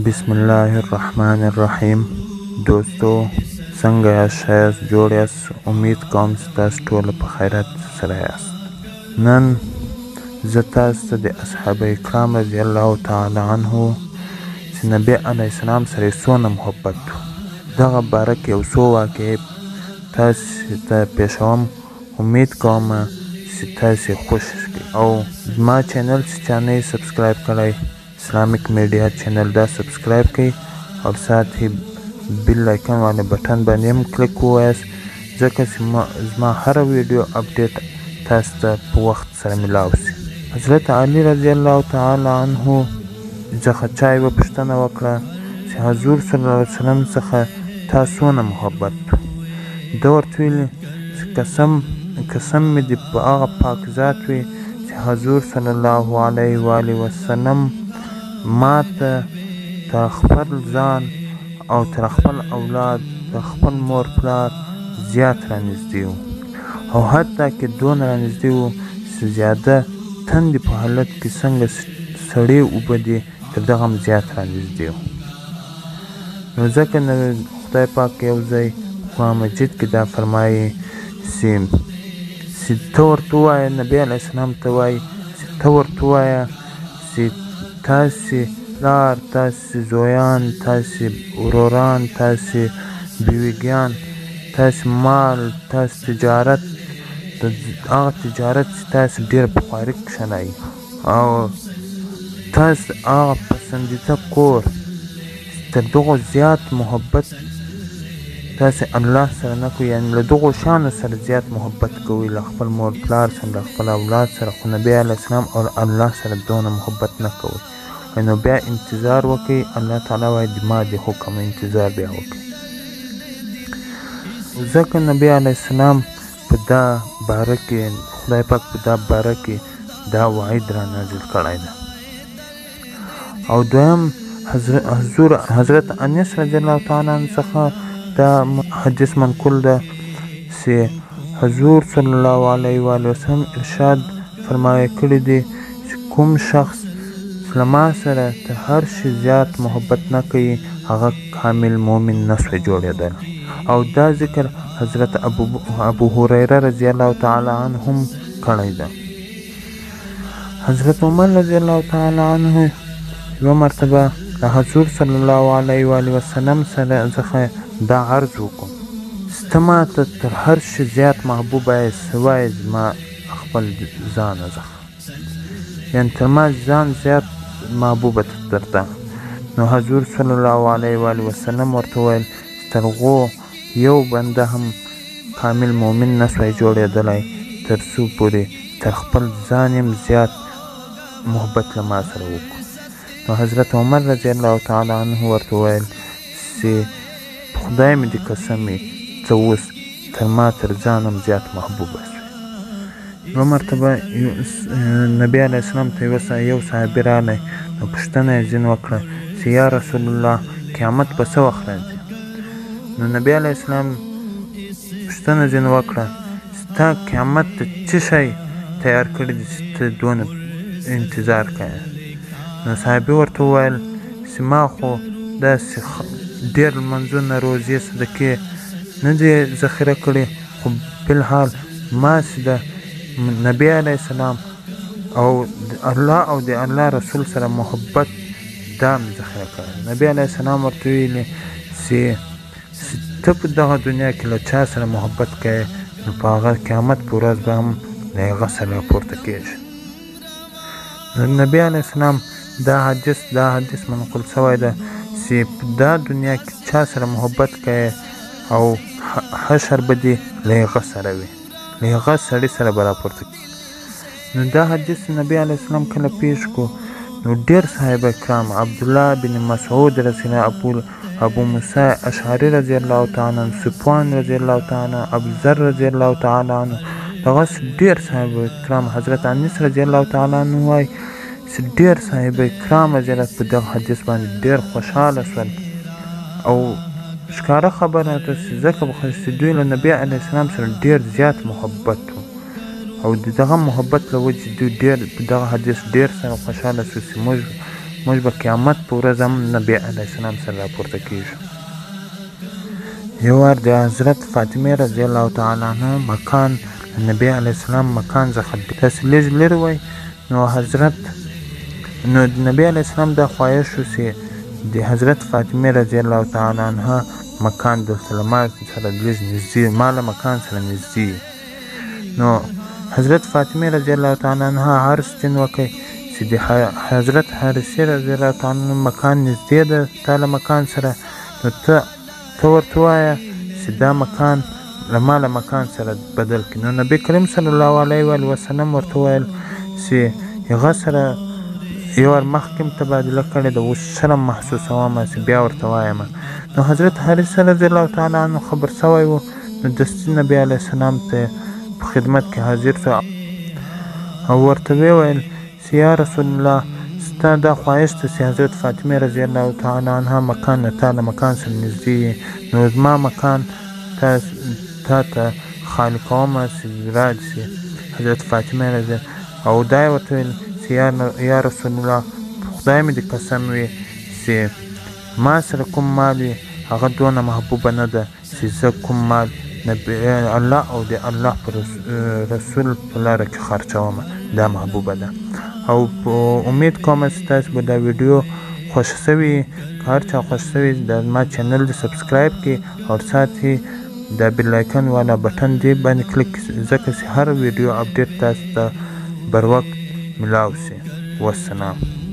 بسم الله الرحمن الرحیم. دوستو څنګه یاست؟ ښه جوړ یاست؟ امید کوم چې تاسو ټول په خیرات سره یاست. نن زه تاسو ته د اصحابه کرام رضی الله تعالی عنه چې نبی علیه السلام سره یې څونه محبت و دغه باره کې یو څو واقعې تاسو ته پیښوم. امید کوم چې تاسو یې خوښ کړي او زما چینل چې چا نه یې سبسکرایب کړی اسلامک میډیا چینل دا سبسکرایب کړئ او ساتھ هی بیل آیکن والے بټن باندې هم کلیک ووایاست ځکه چې زما هره ویډیو اپډیټ تاسو ته په وخت سره میلاو شي. حضرت علی رضی الله تعالی عنه څخه چا یوه پوښتنه وکړه چې حضور صلی الله علیه وسلم څخه تا څونه محبت و؟ ده ورته ویلي چې قسم مې دې په هغه پاک ذات وي چې حضور صلی الله علیه و آله وسلم ما ته تر خپل ځان او تر خپل اولاد تر خپل مور پلار زیات رانږدې و او حتی که دونه رانږدې و چې زیاده تندې په حالت کې څنګه سړې اوبه دي تر دغه هم زیات رانږدې و. نو ځکه نو خدای پاک یو ځای قرآن مجید کې دا فرمایي چې ته ورته ووایه، نبي علیه السلام ته وایي چې ته ورته ووایه چې تاسې پلار، تاسې زویان، تاسې وروران، تاسې بیویګیان، تاسې مال، تاسې تجارت، هغه تجارت چې تاسې ډېر په خواري کې شنئ او تاسې هغه پسندیده کور تر دغو زیات محبت تاسې الله سره نه کوئ، یعنې له دغو شیانو سره زیات محبت کوئ له خپل مور پلار سره، له خپل اولاد سره، خو نبي علیه السلام او الله سره دونه محبت نه کوئ. نو بیا انتظار وکړئ. الله تعالی وایي د ما د حکم انتظار بیا وکړئ. ځکه نبي علیه السلام په دا باره کې خدای پاک په دا باره کې دا وعید را نازل کړی ده. او دویم حضرت انس رضی الله تعالی عنه څخه دا حدیث منقول ده چې حضور صلی الله علیه و آله وسلم ارشاد فرمایه کړی دی چې کوم شخص له ما سره تر هر شي زیات محبت نه کوي هغه کامل مؤمن نسوی جوړېدلی. او دا ذکر حضرت ابو هریره رضی الله تعالی عنه هم کړی ده. حضرت عمر رضی الله تعالی عنه یوه مرتبه له حضور صلی الله علیه و آله وسلم سره څخه دا عرض وکړم چې ته ما ته تر هر شي زیات محبوبه یې سوای زما خپل ځانه څخه، یعنې تر ما ځان زیات محبوبه درته. نو حضور صلی الله علیه و آله وسلم ورته وویل چې تر هغو یو بنده هم کامل مؤمن نسوی جوړېدلی تر څو پورې تر خپل ځان یم زیات محبت له ما سره وکړو. نو حضرت عمر رضی الله تعالی عنه ورته وویل چې خدای مې دې قسم وي ته اوس تر ما تر ځان هم زیات محبوبه شوې. یوه مرتبه نبي علیه السلام ته یو صحابي راغلی. نو پوښتنه یې ځینې وکړه چې یا رسول الله قیامت په څه وخت راځي؟ نو نبي علیه السلام پوښتنه ځینې وکړه چې تا قیامت ته څه شی تیار کړی دی چې ته دونه انتظار کوې؟ نو صحابي ورته وویل چې ما خو داسې ډېر لمونځونه، روژې، صدقې نه دي ذخیره کړي، خو بالحال ما چې د نبي علیه السلام او الله او د الله رسول سره محبت دا مې ذخیره کړی. نبي علیه السلام ورته ویلي چې ته په دغه دنیا کې له چا سره محبت کوې نو په هغه قیامت په ورځ به هم له هغه سره راپورته کېږي. نو نبي علیه السلام دا حدیث منقول شوی ده چې په دا دنیا کې چا سره محبت کوې او حشر به دې له هغه سره وي، له هغه سړي سره به راپورته کېږي. نو دا حدیث نبي علیه السلام کله پیش کو نو ډېر صحابه کرام عبدالله بن مسعود رضی الله، ابو موسی اشعري رضی الله تعالی عنه، صفوان رضی الله تعالی عنه، ابوذر رضی الله تعالی عنه، دغسې ډېر صحابه کرام، حضرت انس رضی الله تعالی عنه وایي چې ډېر صحابه کرام رضی الله په دغه حدیث باندې ډېر خوشحاله شول او ښکاره خبره ده چې ځکه چې دوی له نبي علیه السلام سره ډېر زیات محبت و او د دغه محبت له وجې دوی ډېر په دغه حدیث ډېر سره خوشحاله شو چې موږ موږ به قیامت په ورځ هم نبي علیه السلام سره راپورته کېږو. یو وار د حضرت فاطمې رضی الله تعالی عنها مکان نبی علیه السلام مکان څخه داسې لږ لرې وی، نو نبی علیه السلام دا خواهش و چې د حضرت فاطمې رضی الله تعالی عنها مکان دلته له ما سره لږ نږدې، ما له مکان سره نږدې. نو حضرت فاطمې رضی الله تعالی عنها عرض ټینګ وکړ چې د حضرت حارثې رضی الله تعالی عنه مکان نږدې ده تا له مکان سره، نو ته ورته ووایه چې دا مکان له ما له مکان سره بدل کړي. نو نبي کریم صلی الله علیه وسلم ورته وویل چې هغه سره یو وار مخکې م تبادله کړې ده، اوس شرم محسوسومه چې بیا ورته وایم. نو حضرت حارثه رضی الله تعالی عنه خبر سوی و، نو دستي نبي علیه السلام ته په خدمت کې حاضر شو او ورته ویل چې یا رسول الله ستا دا خواهش ده چې حضرت فاطمې رضی الله تعالی عنها مکان نه تا له مکان سره نږدې، نو زما مکان تا ته خالي کومه چې راځي شي حضرت فاطمې رضی، او دا یې ورته ویل چې یا رسول الله خدای مې د قسم وي چې ما سره کوم مال وي هغه دونه محبوبه نه ده چې زه کوم مال الله او د الله په رسول په لاره کې خرچوم، دا محبوبه ده. او امید کوم چې تاسو به دا ویډیو خوښ شوي، که هر چا خوښ شوي د ما چینل د سبسکرایب کړي او ساتھ هی دا بیل آیکن والا بټن دی باندې کلیک ځکه چې هر ویډیو اپډیټ تاسو ته بر وخت ملاو شي. والسلام.